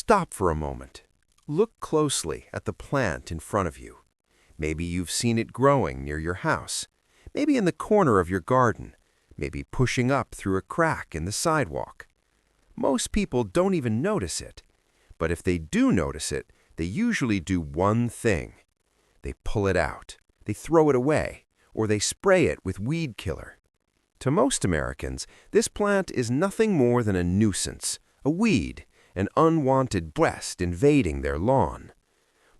Stop for a moment. Look closely at the plant in front of you. Maybe you've seen it growing near your house, maybe in the corner of your garden, maybe pushing up through a crack in the sidewalk. Most people don't even notice it, but if they do notice it, they usually do one thing. They pull it out, they throw it away, or they spray it with weed killer. To most Americans, this plant is nothing more than a nuisance, a weed, an unwanted pest invading their lawn.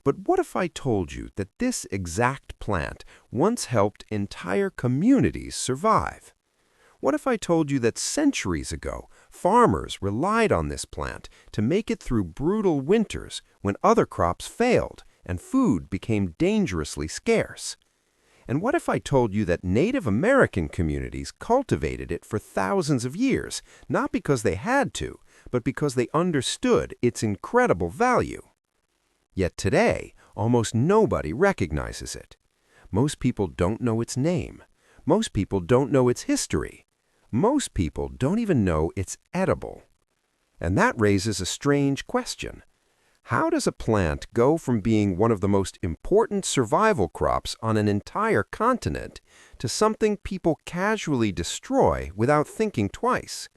But what if I told you that this exact plant once helped entire communities survive? What if I told you that centuries ago, farmers relied on this plant to make it through brutal winters when other crops failed and food became dangerously scarce? And what if I told you that Native American communities cultivated it for thousands of years, not because they had to, but because they understood its incredible value? Yet today, almost nobody recognizes it. Most people don't know its name. Most people don't know its history. Most people don't even know it's edible. And that raises a strange question. How does a plant go from being one of the most important survival crops on an entire continent to something people casually destroy without thinking twice?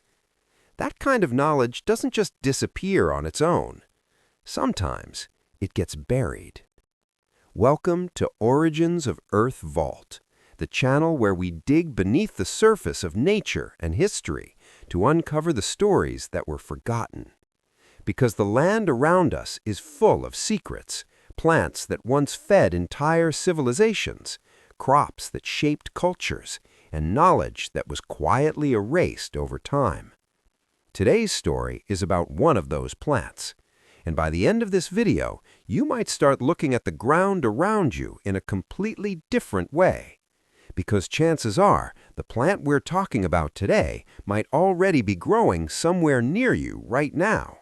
That kind of knowledge doesn't just disappear on its own. Sometimes it gets buried. Welcome to Origins of Earth Vault, the channel where we dig beneath the surface of nature and history to uncover the stories that were forgotten. Because the land around us is full of secrets, plants that once fed entire civilizations, crops that shaped cultures, and knowledge that was quietly erased over time. Today's story is about one of those plants. And by the end of this video, you might start looking at the ground around you in a completely different way. Because chances are, the plant we're talking about today might already be growing somewhere near you right now.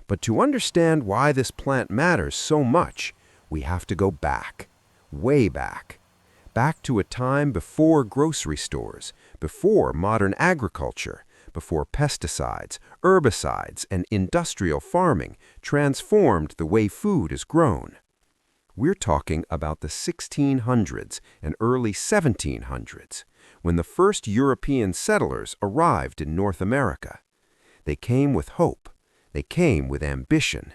But to understand why this plant matters so much, we have to go back, way back. Back to a time before grocery stores, before modern agriculture, before pesticides, herbicides, and industrial farming transformed the way food is grown. We're talking about the 1600s and early 1700s, when the first European settlers arrived in North America. They came with hope. They came with ambition,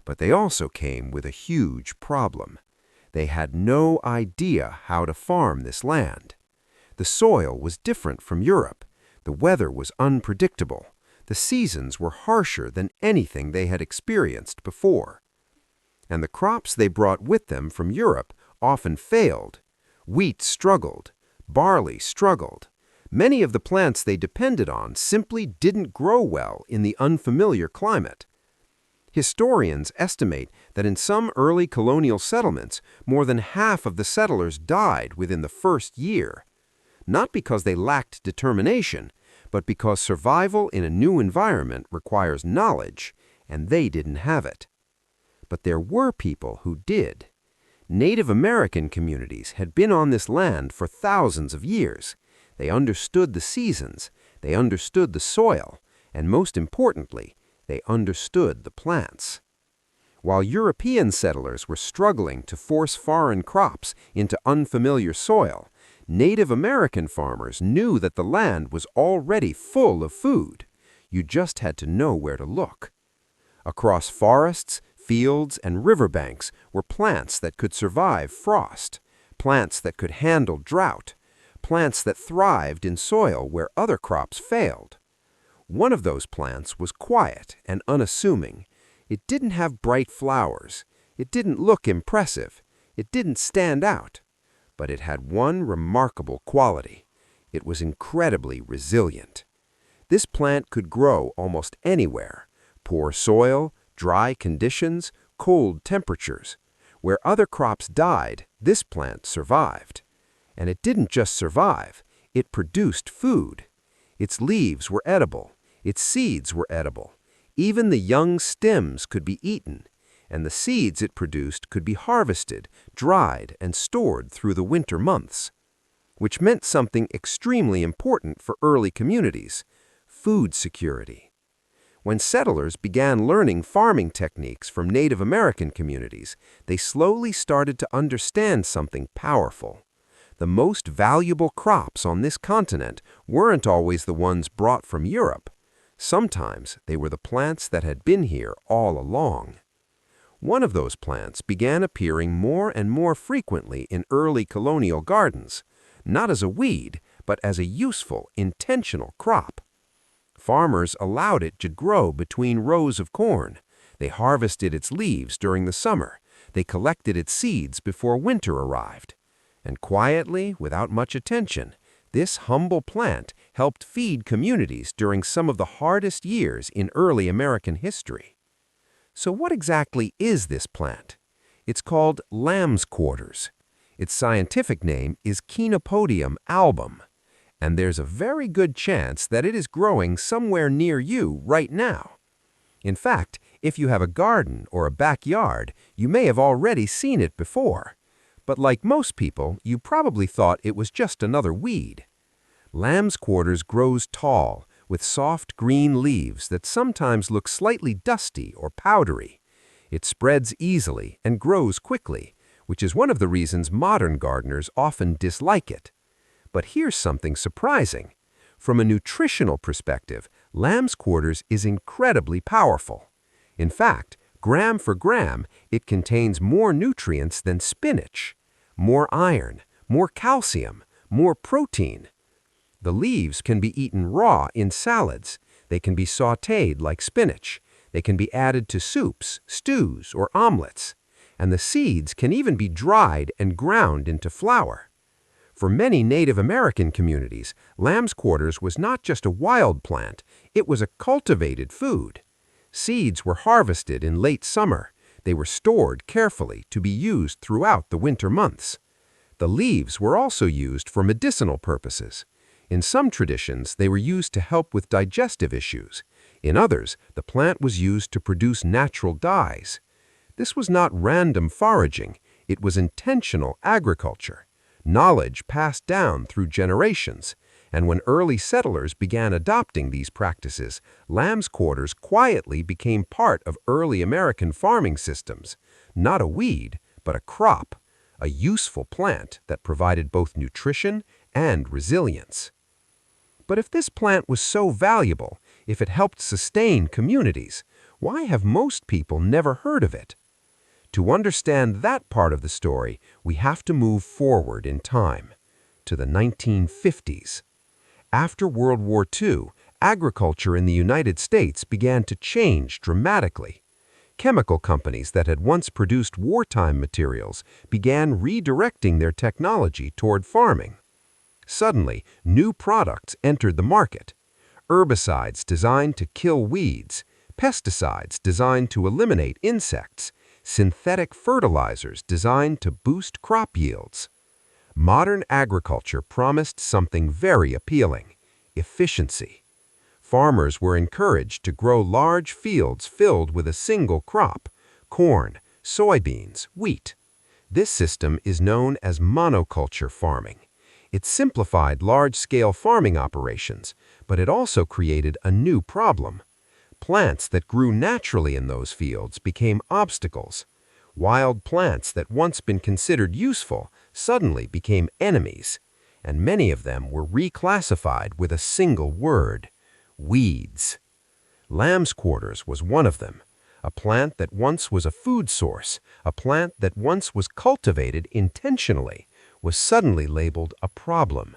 but they also came with a huge problem. They had no idea how to farm this land. The soil was different from Europe. The weather was unpredictable. The seasons were harsher than anything they had experienced before. And the crops they brought with them from Europe often failed. Wheat struggled. Barley struggled. Many of the plants they depended on simply didn't grow well in the unfamiliar climate. Historians estimate that in some early colonial settlements, more than half of the settlers died within the first year. Not because they lacked determination, but because survival in a new environment requires knowledge, and they didn't have it. But there were people who did. Native American communities had been on this land for thousands of years. They understood the seasons, they understood the soil, and most importantly, they understood the plants. While European settlers were struggling to force foreign crops into unfamiliar soil, Native American farmers knew that the land was already full of food. You just had to know where to look. Across forests, fields, and riverbanks were plants that could survive frost, plants that could handle drought, plants that thrived in soil where other crops failed. One of those plants was quiet and unassuming. It didn't have bright flowers. It didn't look impressive. It didn't stand out. But it had one remarkable quality. It was incredibly resilient. This plant could grow almost anywhere. Poor soil, dry conditions, cold temperatures. Where other crops died, this plant survived. And it didn't just survive, it produced food. Its leaves were edible, its seeds were edible. Even the young stems could be eaten, and the seeds it produced could be harvested, dried, and stored through the winter months. Which meant something extremely important for early communities: food security. When settlers began learning farming techniques from Native American communities, they slowly started to understand something powerful. The most valuable crops on this continent weren't always the ones brought from Europe. Sometimes they were the plants that had been here all along. One of those plants began appearing more and more frequently in early colonial gardens, not as a weed, but as a useful, intentional crop. Farmers allowed it to grow between rows of corn. They harvested its leaves during the summer. They collected its seeds before winter arrived. And quietly, without much attention, this humble plant helped feed communities during some of the hardest years in early American history. So what exactly is this plant? It's called Lambsquarters. Its scientific name is Chenopodium album, and there's a very good chance that it is growing somewhere near you right now. In fact, if you have a garden or a backyard, you may have already seen it before. But like most people, you probably thought it was just another weed. Lambsquarters grows tall, with soft green leaves that sometimes look slightly dusty or powdery. It spreads easily and grows quickly, which is one of the reasons modern gardeners often dislike it. But here's something surprising. From a nutritional perspective, Lambsquarters is incredibly powerful. In fact, gram for gram, it contains more nutrients than spinach. More iron, more calcium, more protein. The leaves can be eaten raw in salads. They can be sautéed like spinach. They can be added to soups, stews, or omelets. And the seeds can even be dried and ground into flour. For many Native American communities, Lambsquarters was not just a wild plant, it was a cultivated food. Seeds were harvested in late summer. They were stored carefully to be used throughout the winter months. The leaves were also used for medicinal purposes. In some traditions, they were used to help with digestive issues. In others, the plant was used to produce natural dyes. This was not random foraging, it was intentional agriculture. Knowledge passed down through generations, and when early settlers began adopting these practices, Lambsquarters quietly became part of early American farming systems. Not a weed, but a crop, a useful plant that provided both nutrition and resilience. But if this plant was so valuable, if it helped sustain communities, why have most people never heard of it? To understand that part of the story, we have to move forward in time, to the 1950s. After World War II, agriculture in the United States began to change dramatically. Chemical companies that had once produced wartime materials began redirecting their technology toward farming. Suddenly, new products entered the market. Herbicides designed to kill weeds, pesticides designed to eliminate insects, synthetic fertilizers designed to boost crop yields. Modern agriculture promised something very appealing: efficiency. Farmers were encouraged to grow large fields filled with a single crop: corn, soybeans, wheat. This system is known as monoculture farming. It simplified large-scale farming operations, but it also created a new problem. Plants that grew naturally in those fields became obstacles. Wild plants that once been considered useful suddenly became enemies, and many of them were reclassified with a single word: weeds. Lambsquarters was one of them. A plant that once was a food source, a plant that once was cultivated intentionally, was suddenly labeled a problem.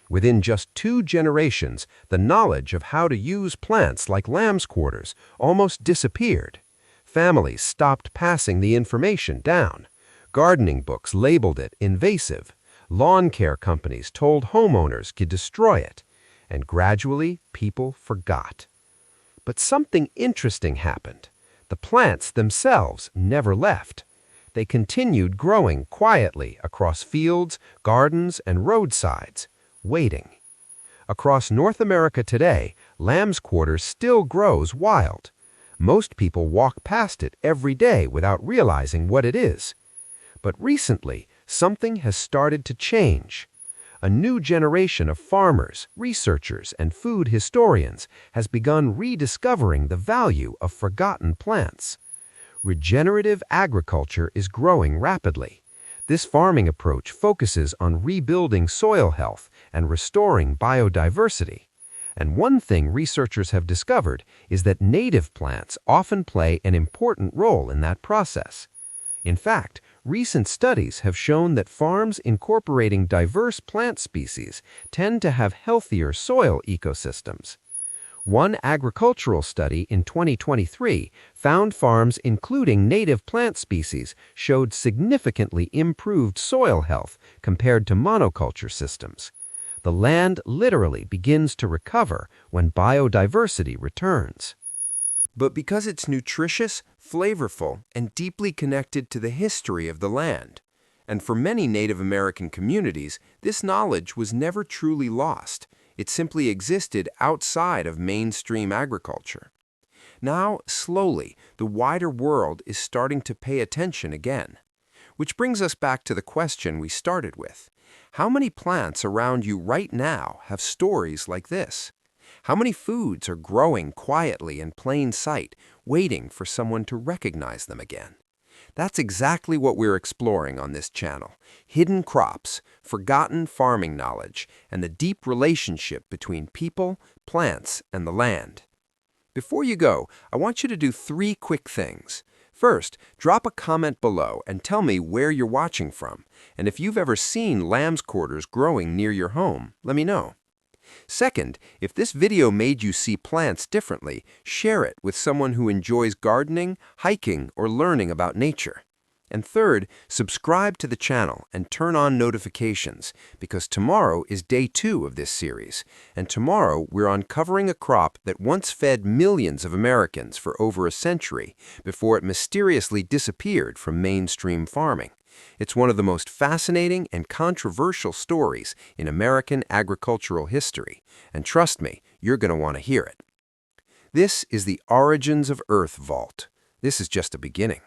Within just 2 generations, the knowledge of how to use plants like Lambsquarters almost disappeared. Families stopped passing the information down. Gardening books labeled it invasive. Lawn care companies told homeowners to destroy it. And gradually, people forgot. But something interesting happened. The plants themselves never left. They continued growing quietly across fields, gardens, and roadsides, waiting. Across North America today, Lambsquarters still grows wild. Most people walk past it every day without realizing what it is. But recently, something has started to change. a new generation of farmers, researchers, and food historians has begun rediscovering the value of forgotten plants. Regenerative agriculture is growing rapidly. This farming approach focuses on rebuilding soil health and restoring biodiversity. And one thing researchers have discovered is that native plants often play an important role in that process. In fact, recent studies have shown that farms incorporating diverse plant species tend to have healthier soil ecosystems. One agricultural study in 2023 found farms including native plant species showed significantly improved soil health compared to monoculture systems. The land literally begins to recover when biodiversity returns. But because it's nutritious, flavorful, and deeply connected to the history of the land. And for many Native American communities, this knowledge was never truly lost. It simply existed outside of mainstream agriculture. Now, slowly, the wider world is starting to pay attention again. Which brings us back to the question we started with. How many plants around you right now have stories like this? How many foods are growing quietly in plain sight, waiting for someone to recognize them again? That's exactly what we're exploring on this channel. Hidden crops, forgotten farming knowledge, and the deep relationship between people, plants, and the land. Before you go, I want you to do 3 quick things. First, drop a comment below and tell me where you're watching from. And if you've ever seen lambsquarters growing near your home, let me know. Second, if this video made you see plants differently, share it with someone who enjoys gardening, hiking, or learning about nature. And third, subscribe to the channel and turn on notifications because tomorrow is day 2 of this series. And tomorrow we're uncovering a crop that once fed millions of Americans for over a century before it mysteriously disappeared from mainstream farming. It's one of the most fascinating and controversial stories in American agricultural history, and trust me, you're going to want to hear it. This is the Origins of Earth Vault. This is just a beginning.